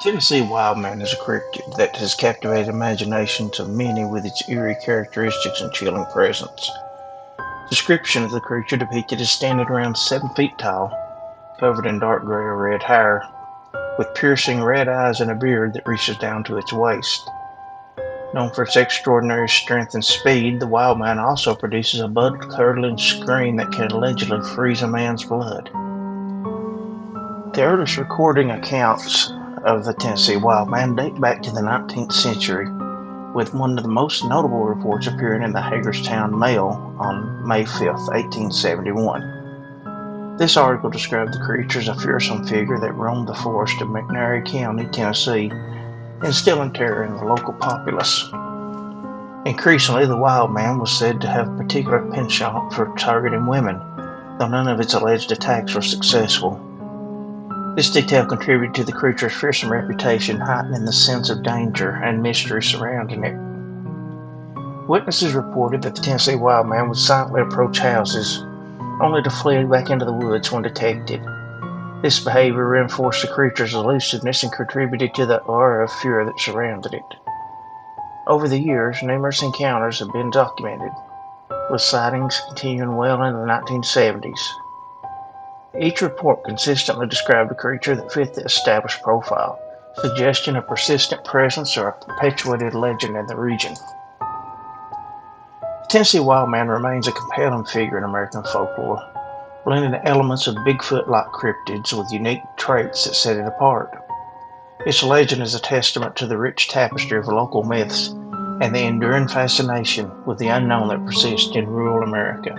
Tennessee Wildman is a cryptid that has captivated imaginations of many with its eerie characteristics and chilling presence. Description of the creature depicted as standing around 7 feet tall, covered in dark gray or red hair, with piercing red eyes and a beard that reaches down to its waist. Known for its extraordinary strength and speed, the Wildman also produces a blood-curdling scream that can allegedly freeze a man's blood. The earliest recording accounts of the Tennessee Wildman date back to the 19th century, with one of the most notable reports appearing in the Hagerstown Mail on May 5, 1871. This article described the creature as a fearsome figure that roamed the forest of McNairy County, Tennessee, instilling terror in the local populace. Increasingly, the Wildman was said to have a particular penchant for targeting women, though none of its alleged attacks were successful. This detail contributed to the creature's fearsome reputation, heightening the sense of danger and mystery surrounding it. Witnesses reported that the Tennessee Wildman would silently approach houses, only to flee back into the woods when detected. This behavior reinforced the creature's elusiveness and contributed to the aura of fear that surrounded it. Over the years, numerous encounters have been documented, with sightings continuing well into the 1970s. Each report consistently described a creature that fit the established profile, suggesting a persistent presence or a perpetuated legend in the region. The Tennessee Wildman remains a compelling figure in American folklore, blending the elements of Bigfoot-like cryptids with unique traits that set it apart. Its legend is a testament to the rich tapestry of local myths and the enduring fascination with the unknown that persists in rural America.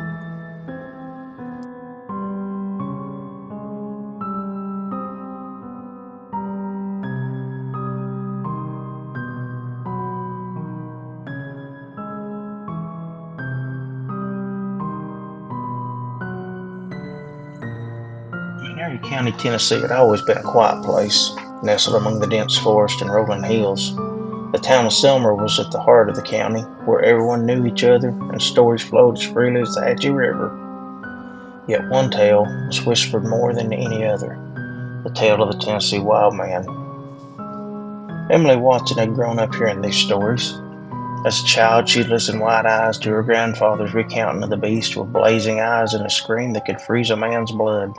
McNairy County, Tennessee had always been a quiet place, nestled among the dense forest and rolling hills. The town of Selmer was at the heart of the county, where everyone knew each other and stories flowed as freely as the Hatchie River. Yet one tale was whispered more than any other, the tale of the Tennessee Wildman. Emily Watson had grown up hearing these stories. As a child, she'd listened wide-eyed to her grandfather's recounting of the beast with blazing eyes and a scream that could freeze a man's blood.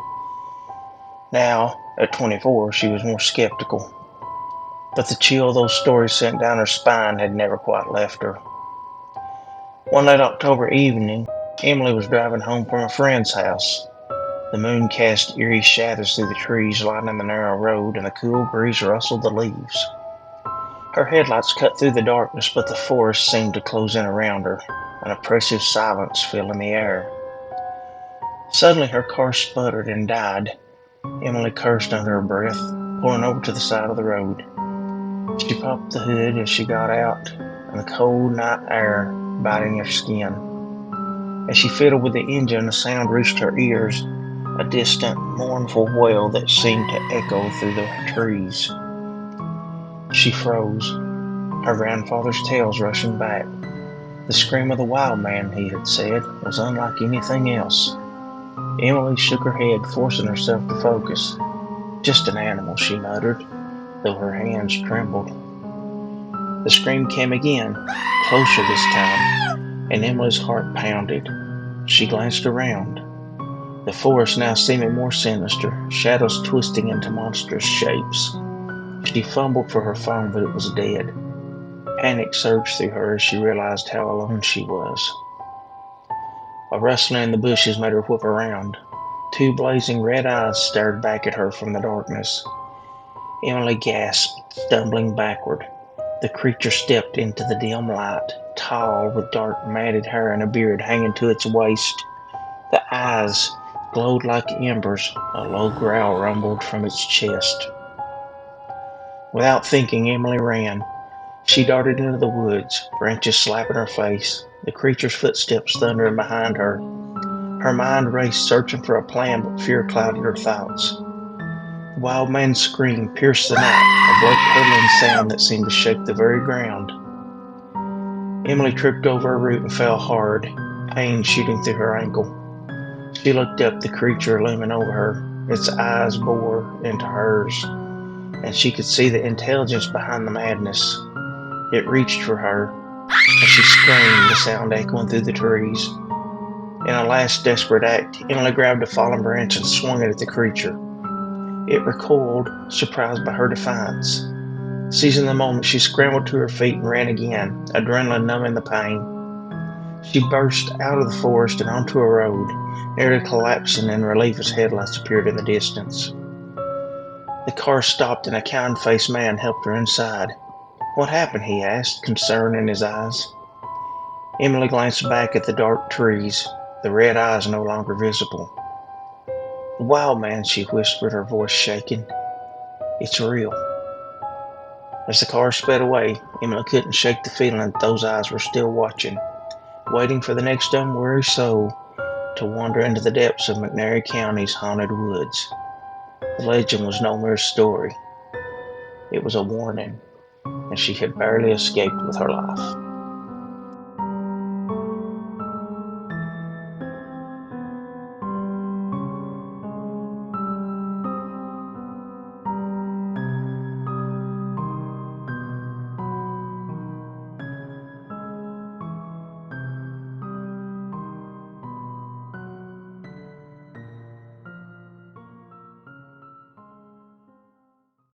Now, at 24, she was more skeptical, but the chill those stories sent down her spine had never quite left her. One late October evening, Emily was driving home from a friend's house. The moon cast eerie shadows through the trees lining the narrow road, and the cool breeze rustled the leaves. Her headlights cut through the darkness, but the forest seemed to close in around her, an oppressive silence filling the air. Suddenly her car sputtered and died. Emily cursed under her breath, pulling over to the side of the road. She popped the hood as she got out, and the cold night air biting her skin. As she fiddled with the engine, a sound reached her ears, a distant, mournful wail that seemed to echo through the trees. She froze, her grandfather's tales rushing back. The scream of the wild man, he had said, was unlike anything else. Emily shook her head, forcing herself to focus. Just an animal, she muttered, though her hands trembled. The scream came again, closer this time, and Emily's heart pounded. She glanced around. The forest now seeming more sinister, shadows twisting into monstrous shapes. She fumbled for her phone, but it was dead. Panic surged through her as she realized how alone she was. A rustling in the bushes made her whip around. 2 blazing red eyes stared back at her from the darkness. Emily gasped, stumbling backward. The creature stepped into the dim light, tall, with dark matted hair and a beard hanging to its waist. The eyes glowed like embers. A low growl rumbled from its chest. Without thinking, Emily ran. She darted into the woods, branches slapping her face, the creature's footsteps thundering behind her. Her mind raced, searching for a plan, but fear clouded her thoughts. The wild man's scream pierced the night, a blood-curdling sound that seemed to shake the very ground. Emily tripped over a root and fell hard, pain shooting through her ankle. She looked up, the creature looming over her, its eyes bore into hers. and she could see the intelligence behind the madness. It reached for her, and she screamed, the sound echoing through the trees. In a last desperate act, Emily grabbed a fallen branch and swung it at the creature. It recoiled, surprised by her defiance. Seizing the moment, she scrambled to her feet and ran again, adrenaline numbing the pain. She burst out of the forest and onto a road, nearly collapsing in relief as headlights appeared in the distance. The car stopped and a kind-faced man helped her inside. "What happened?" he asked, concern in his eyes. Emily glanced back at the dark trees, the red eyes no longer visible. "The Wildman," she whispered, her voice shaking. "It's real." As the car sped away, Emily couldn't shake the feeling that those eyes were still watching, waiting for the next unwary soul to wander into the depths of McNairy County's haunted woods. The legend was no mere story. It was a warning, and she had barely escaped with her life.